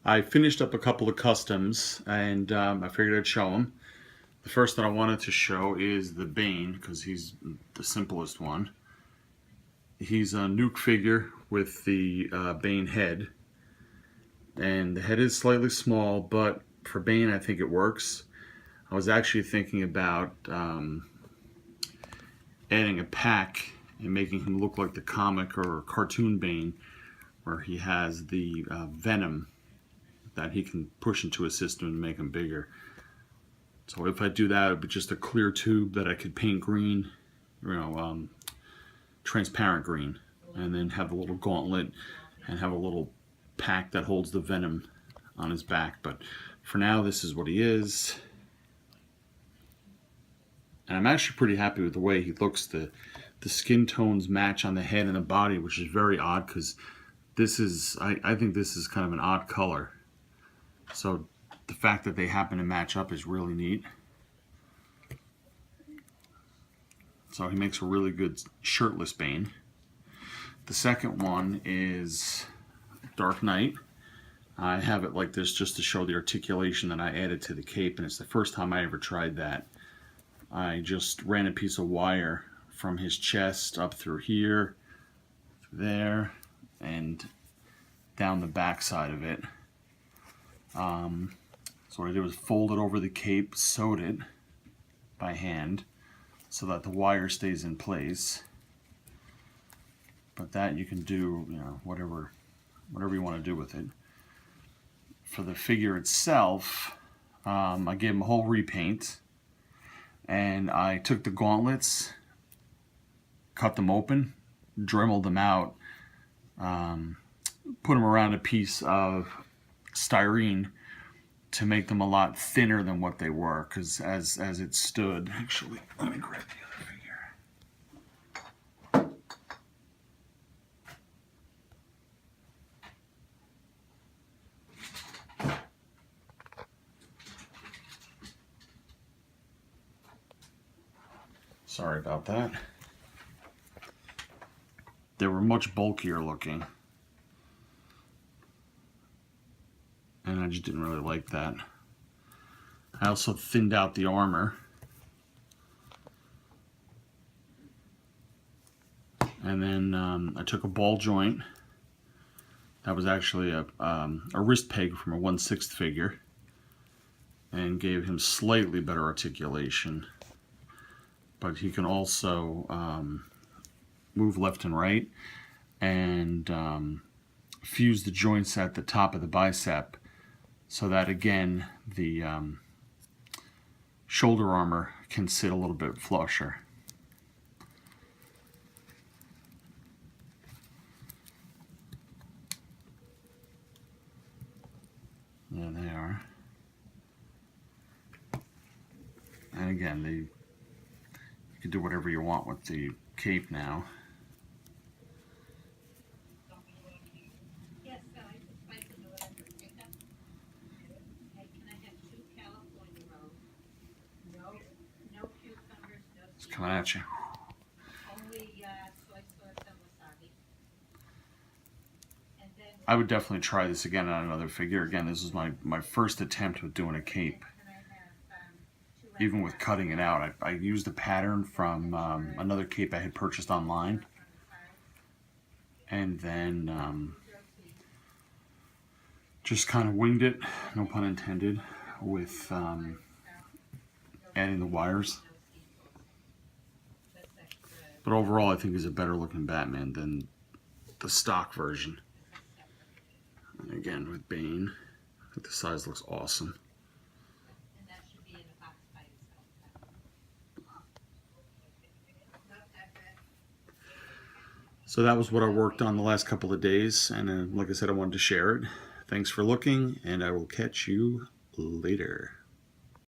I finished up a couple of customs and I figured I'd show them. The first that I wanted to show is the Bane because he's the simplest one. He's a nuke figure with the Bane head, and the head is slightly small, but for Bane I think it works. I was actually thinking about adding a pack and making him look like the comic or cartoon Bane, where he has the venom that he can push into a system and make him bigger. So if I do that, it would be just a clear tube that I could paint green, transparent green, and then have a little gauntlet and have a little pack that holds the venom on his back. But for now, this is what he is. And I'm actually pretty happy with the way he looks. The skin tones match on the head and the body, which is very odd because this is, I think this is kind of an odd color. So the fact that they happen to match up is really neat. So he makes a really good shirtless Bane. The second one is Dark Knight. I have it like this just to show the articulation that I added to the cape, and it's the first time I ever tried that. I just ran a piece of wire from his chest up through here, there, and down the back side of it. So what I did was fold it over the cape, sewed it by hand so that the wire stays in place. But that you can do, whatever you want to do with it. For the figure itself, I gave him a whole repaint, and I took the gauntlets, cut them open, dremeled them out, put them around a piece of styrene to make them a lot thinner than what they were, because as it stood, actually, let me grab the other figure. Sorry about that. They were much bulkier looking, and I just didn't really like that. I also thinned out the armor, and then I took a ball joint that was actually a wrist peg from a 1/6 figure and gave him slightly better articulation, but he can also move left and right and fuse the joints at the top of the bicep, so that again the shoulder armor can sit a little bit flusher. There they are. And again, you can do whatever you want with the cape now. It's coming at you. I would definitely try this again on another figure. Again, this is my first attempt with doing a cape. Even with cutting it out, I used a pattern from another cape I had purchased online, and then just kind of winged it, no pun intended, with adding the wires. But overall, I think he's a better looking Batman than the stock version. And again, with Bane, I think the size looks awesome. So that was what I worked on the last couple of days, and like I said, I wanted to share it. Thanks for looking, and I will catch you later.